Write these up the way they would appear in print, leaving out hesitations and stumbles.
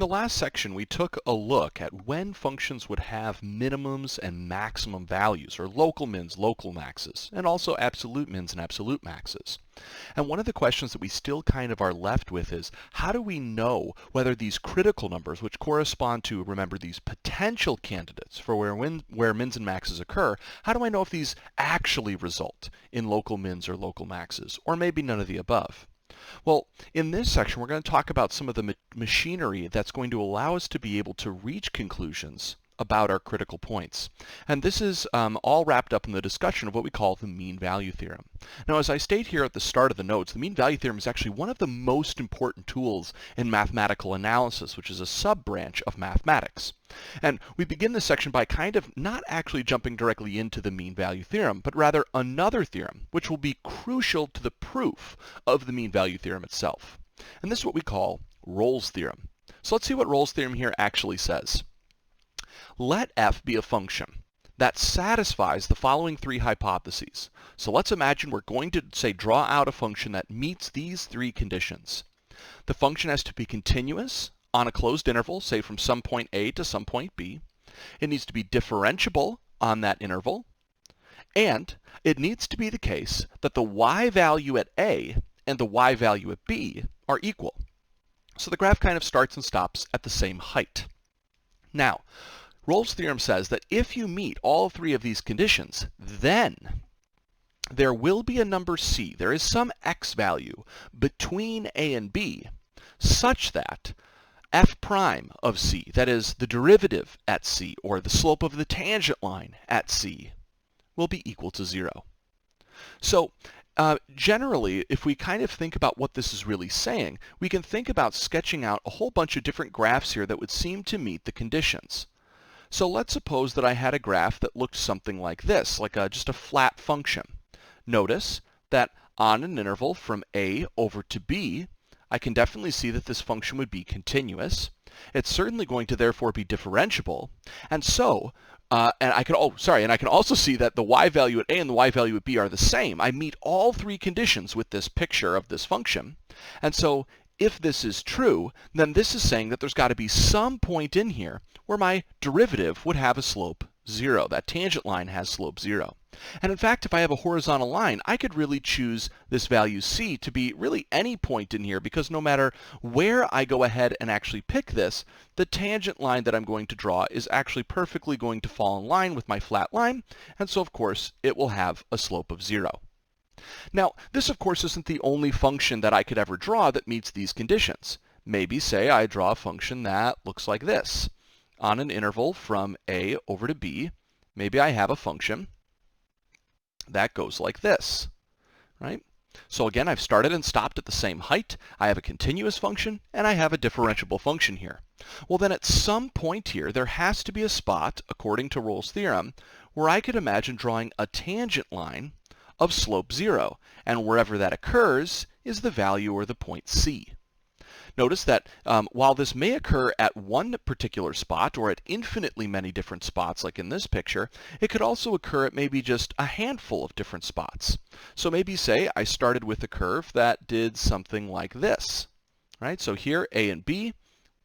In the last section, we took a look at when functions would have minimums and maximum values, or local mins, local maxes, and also absolute mins and absolute maxes. And one of the questions that we still kind of are left with is, how do we know whether these critical numbers, which correspond to, remember, these potential candidates for where mins and maxes occur, how do I know if these actually result in local mins or local maxes, or maybe none of the above? Well, in this section, we're going to talk about some of the machinery that's going to allow us to be able to reach conclusions about our critical points. And this is all wrapped up in the discussion of what we call the mean value theorem. Now, as I state here at the start of the notes, the mean value theorem is actually one of the most important tools in mathematical analysis, which is a sub-branch of mathematics. And we begin this section by kind of not actually jumping directly into the mean value theorem, but rather another theorem, which will be crucial to the proof of the mean value theorem itself. And this is what we call Rolle's theorem. So let's see what Rolle's theorem here actually says. Let f be a function that satisfies the following three hypotheses. So let's imagine we're going to, say, draw out a function that meets these three conditions. The function has to be continuous on a closed interval, say from some point A to some point B. It needs to be differentiable on that interval. And it needs to be the case that the y value at A and the y value at B are equal. So the graph kind of starts and stops at the same height. Now, Rolle's theorem says that if you meet all three of these conditions, then there will be a number c, there is some x value between a and b, such that f prime of c, that is the derivative at c, or the slope of the tangent line at c, will be equal to 0. So generally, if we kind of think about what this is really saying, we can think about sketching out a whole bunch of different graphs here that would seem to meet the conditions. So let's suppose that I had a graph that looked something like this, like just a flat function. Notice that on an interval from a over to b, I can definitely see that this function would be continuous. It's certainly going to therefore be differentiable. And so, and I can also see that the y value at a and the y value at b are the same. I meet all three conditions with this picture of this function. And so, if this is true, then this is saying that there's got to be some point in here where my derivative would have a slope 0. That tangent line has slope 0. And in fact, if I have a horizontal line, I could really choose this value c to be really any point in here, because no matter where I go ahead and actually pick this, the tangent line that I'm going to draw is actually perfectly going to fall in line with my flat line, and so of course it will have a slope of 0. Now, this of course isn't the only function that I could ever draw that meets these conditions. Maybe, say, I draw a function that looks like this. On an interval from a over to b, maybe I have a function that goes like this, right? So again, I've started and stopped at the same height. I have a continuous function, and I have a differentiable function here. Well, then at some point here, there has to be a spot, according to Rolle's theorem, where I could imagine drawing a tangent line of slope 0, and wherever that occurs is the value or the point c. Notice that while this may occur at one particular spot or at infinitely many different spots, like in this picture, it could also occur at maybe just a handful of different spots. So maybe, say, I started with a curve that did something like this, right? So here, a and b,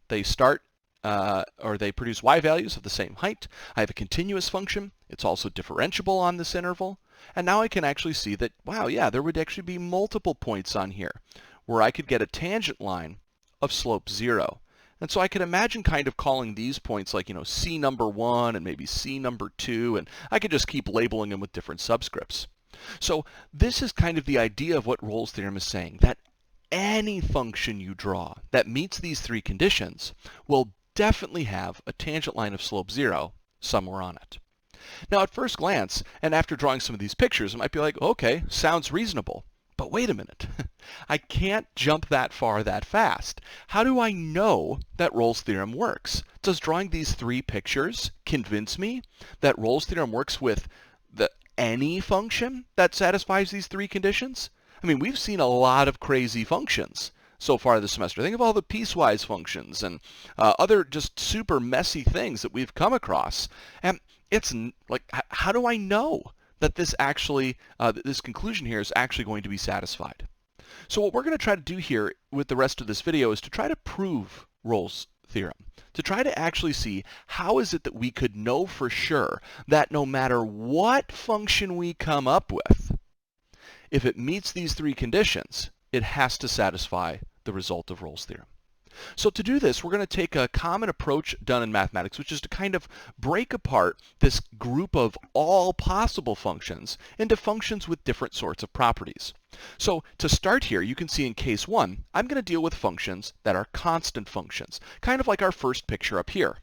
they start or they produce y values of the same height. I have a continuous function. It's also differentiable on this interval. And now I can actually see that, wow, yeah, there would actually be multiple points on here where I could get a tangent line of slope 0. And so I could imagine kind of calling these points like, C number 1 and maybe C number 2, and I could just keep labeling them with different subscripts. So this is kind of the idea of what Rolle's theorem is saying, that any function you draw that meets these three conditions will definitely have a tangent line of slope 0 somewhere on it. Now, at first glance, and after drawing some of these pictures, it might be like, okay, sounds reasonable. But wait a minute. I can't jump that far that fast. How do I know that Rolle's theorem works? Does drawing these three pictures convince me that Rolle's theorem works with any function that satisfies these three conditions? I mean, we've seen a lot of crazy functions so far this semester. Think of all the piecewise functions and other just super messy things that we've come across. And it's like, how do I know that this actually, this conclusion here is actually going to be satisfied? So what we're going to try to do here with the rest of this video is to try to prove Rolle's theorem to try to actually see how is it that we could know for sure that no matter what function we come up with, if it meets these three conditions, it has to satisfy the result of Rolle's theorem. So to do this, we're going to take a common approach done in mathematics, which is to kind of break apart this group of all possible functions into functions with different sorts of properties. So to start here, you can see in case 1, I'm going to deal with functions that are constant functions, kind of like our first picture up here.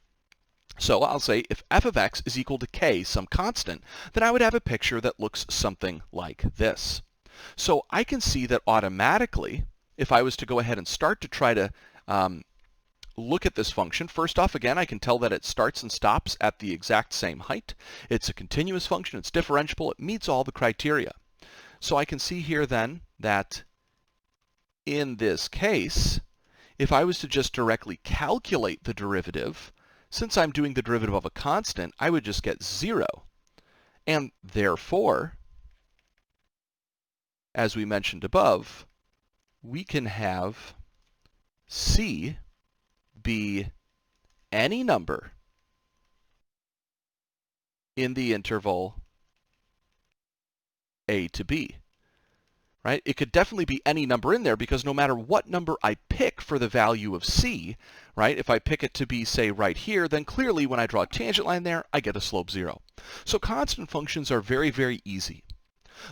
So I'll say if f of x is equal to k, some constant, then I would have a picture that looks something like this. So I can see that automatically, if I was to go ahead and start to try to look at this function, first off, again, I can tell that it starts and stops at the exact same height. It's a continuous function. It's differentiable. It meets all the criteria. So I can see here then that in this case, if I was to just directly calculate the derivative, since I'm doing the derivative of a constant, I would just get 0. And therefore, as we mentioned above, we can have c be any number in the interval a to b. Right? It could definitely be any number in there because no matter what number I pick for the value of c, right, if I pick it to be, say, right here, then clearly when I draw a tangent line there, I get a slope 0. So constant functions are very, very easy.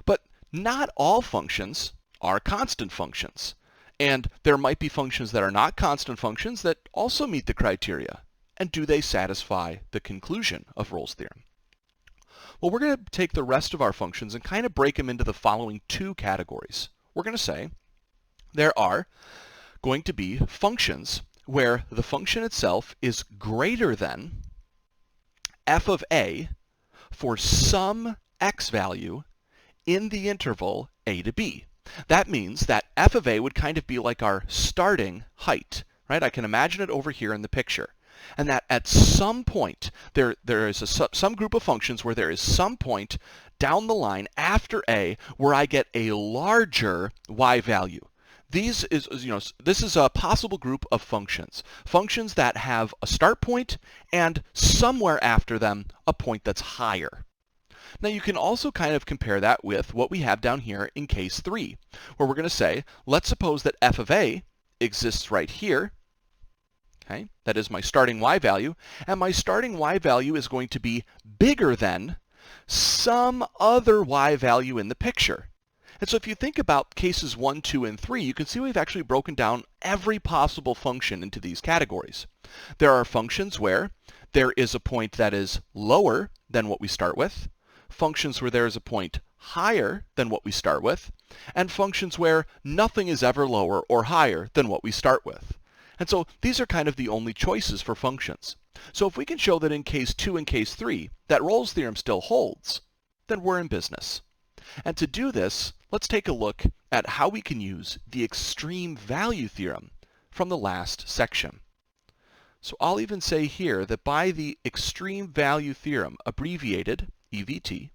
But not all functions are constant functions. And there might be functions that are not constant functions that also meet the criteria. And do they satisfy the conclusion of Rolle's theorem? Well, we're going to take the rest of our functions and kind of break them into the following two categories. We're going to say there are going to be functions where the function itself is greater than f of a for some x value in the interval a to b. That means that f of a would kind of be like our starting height, right? I can imagine it over here in the picture. And that at some point, there is some group of functions where there is some point down the line after a where I get a larger y value. This is a possible group of functions. Functions that have a start point and somewhere after them a point that's higher. Now you can also kind of compare that with what we have down here in case 3, where we're going to say, let's suppose that f of a exists right here. Okay, that is my starting y value, and my starting y value is going to be bigger than some other y value in the picture. And so if you think about cases 1, 2, and 3, you can see we've actually broken down every possible function into these categories. There are functions where there is a point that is lower than what we start with, functions where there is a point higher than what we start with, and functions where nothing is ever lower or higher than what we start with. And so these are kind of the only choices for functions. So if we can show that in case 2 and case 3 that Rolle's theorem still holds, then we're in business. And to do this, let's take a look at how we can use the extreme value theorem from the last section. So I'll even say here that by the extreme value theorem, abbreviated EVT,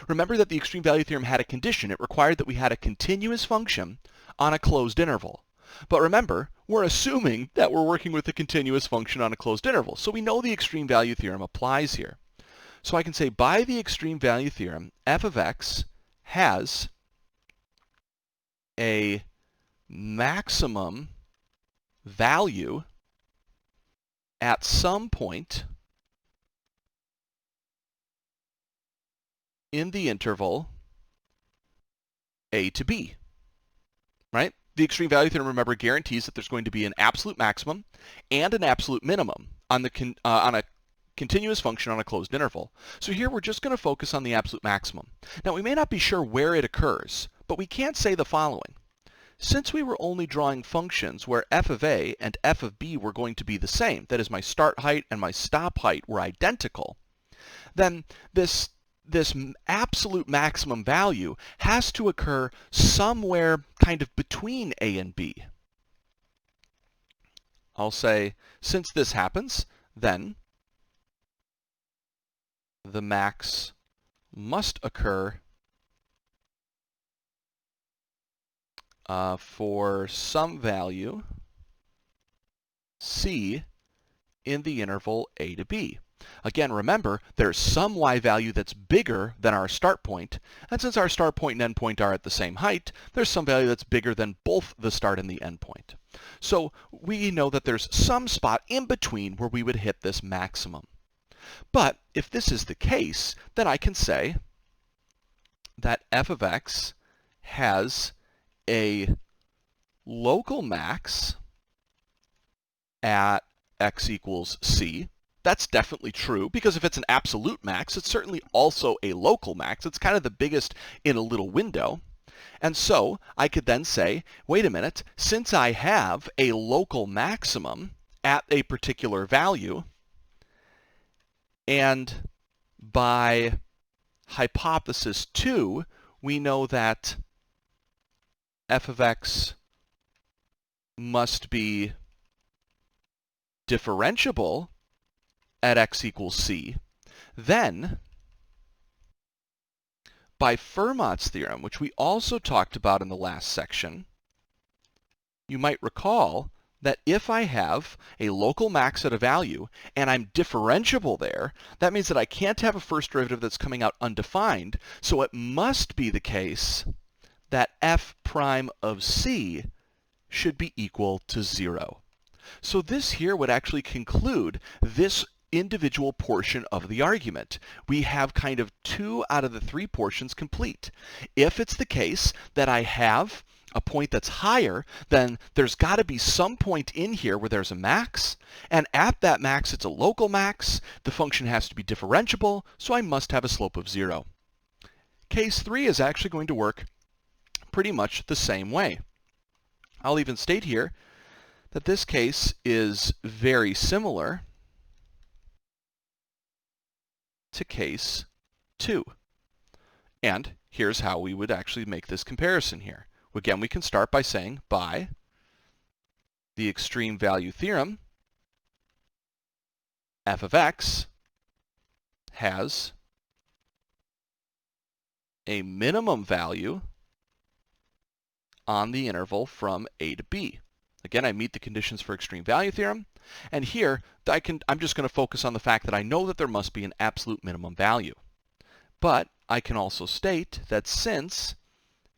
remember that the extreme value theorem had a condition. It required that we had a continuous function on a closed interval. But remember, we're assuming that we're working with a continuous function on a closed interval. So we know the extreme value theorem applies here. So I can say by the extreme value theorem, f of x has a maximum value at some point in the interval a to b, right? The extreme value theorem, remember, guarantees that there's going to be an absolute maximum and an absolute minimum on a continuous function on a closed interval. So here we're just going to focus on the absolute maximum. Now we may not be sure where it occurs, but we can say the following. Since we were only drawing functions where f of a and f of b were going to be the same, that is my start height and my stop height were identical, then this absolute maximum value has to occur somewhere kind of between a and b. I'll say, since this happens, then the max must occur for some value c in the interval a to b. Again, remember, there's some y value that's bigger than our start point, and since our start point and end point are at the same height, there's some value that's bigger than both the start and the end point. So we know that there's some spot in between where we would hit this maximum. But if this is the case, then I can say that f of x has a local max at x equals c. That's definitely true, because if it's an absolute max, it's certainly also a local max. It's kind of the biggest in a little window. And so I could then say, wait a minute, since I have a local maximum at a particular value, and by hypothesis 2, we know that f of x must be differentiable at x equals c, then by Fermat's theorem, which we also talked about in the last section, you might recall that if I have a local max at a value and I'm differentiable there, that means that I can't have a first derivative that's coming out undefined, so it must be the case that f prime of c should be equal to 0. So this here would actually conclude this individual portion of the argument. We have kind of 2 out of the 3 portions complete. If it's the case that I have a point that's higher, then there's got to be some point in here where there's a max, and at that max it's a local max. The function has to be differentiable, so I must have a slope of 0. Case 3 is actually going to work pretty much the same way. I'll even state here that this case is very similar to case 2. And here's how we would actually make this comparison here. Again, we can start by saying by the extreme value theorem, f of x has a minimum value on the interval from a to b. Again, I meet the conditions for extreme value theorem, and here I'm just going to focus on the fact that I know that there must be an absolute minimum value. But I can also state that since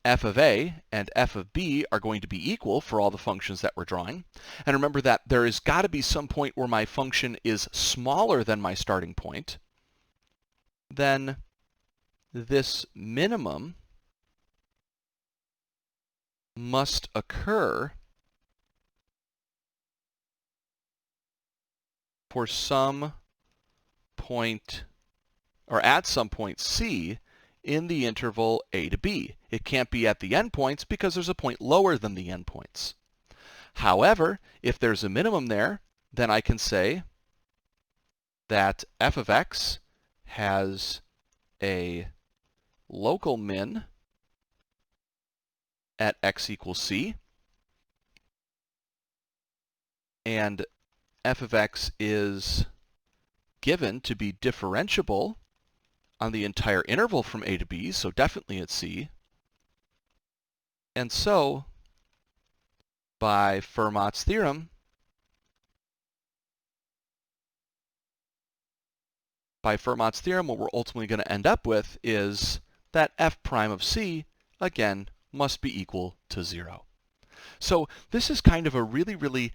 f of a and f of b are going to be equal for all the functions that we're drawing, and remember that there has got to be some point where my function is smaller than my starting point, then this minimum must occur for some point, or at some point c, in the interval a to b. It can't be at the endpoints because there's a point lower than the endpoints. However, if there's a minimum there, then I can say that f of x has a local min at x equals c, and f of x is given to be differentiable on the entire interval from a to b, so definitely at c. And so, by Fermat's theorem, what we're ultimately going to end up with is that f prime of c, again, must be equal to 0. So this is kind of a really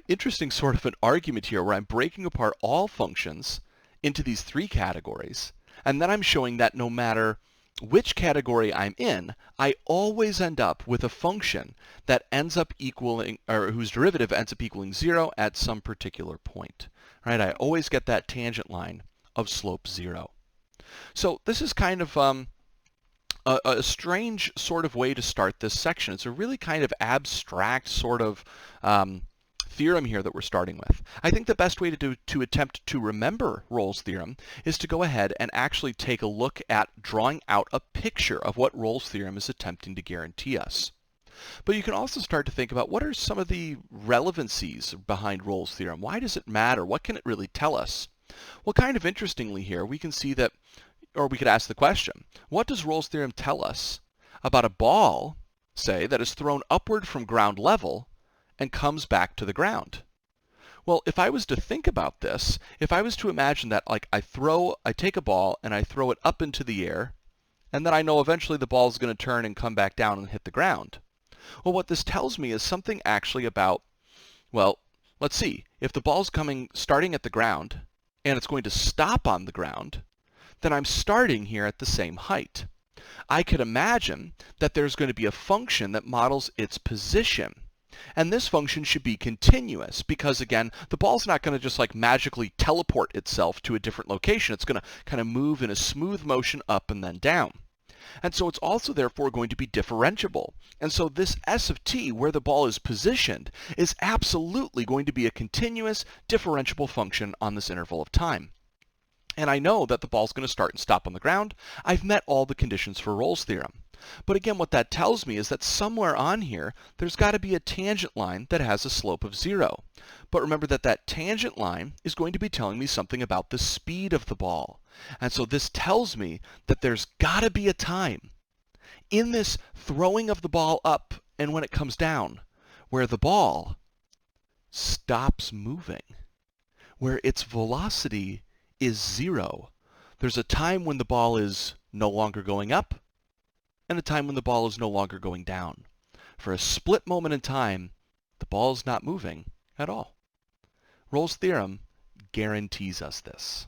interesting sort of an argument here where I'm breaking apart all functions into these 3 categories, and then I'm showing that no matter which category I'm in, I always end up with a function that ends up equaling, or whose derivative ends up equaling 0 at some particular point. Right? I always get that tangent line of slope 0. So this is kind of a strange sort of way to start this section. It's a really kind of abstract sort of theorem here that we're starting with. I think the best way to attempt to remember Rolle's theorem is to go ahead and actually take a look at drawing out a picture of what Rolle's theorem is attempting to guarantee us. But you can also start to think about what are some of the relevancies behind Rolle's theorem. Why does it matter? What can it really tell us? Well, kind of interestingly here, we can see that, or we could ask the question, what does Rolle's theorem tell us about a ball, say, that is thrown upward from ground level and comes back to the ground? Well, if I was to think about this, if I was to imagine that like I take a ball and I throw it up into the air, and then I know eventually the ball is going to turn and come back down and hit the ground. Well, what this tells me is something actually about, well, let's see, if the ball's starting at the ground, and it's going to stop on the ground, then I'm starting here at the same height. I could imagine that there's going to be a function that models its position. And this function should be continuous because, again, the ball's not going to just like magically teleport itself to a different location. It's going to kind of move in a smooth motion up and then down. And so it's also therefore going to be differentiable. And so this s of t, where the ball is positioned, is absolutely going to be a continuous differentiable function on this interval of time. And I know that the ball's going to start and stop on the ground. I've met all the conditions for Rolle's theorem. But again, what that tells me is that somewhere on here, there's got to be a tangent line that has a slope of 0. But remember that that tangent line is going to be telling me something about the speed of the ball. And so this tells me that there's got to be a time in this throwing of the ball up and when it comes down where the ball stops moving, where its velocity is 0. There's a time when the ball is no longer going up and a time when the ball is no longer going down. For a split moment in time, the ball is not moving at all. Rolle's theorem guarantees us this.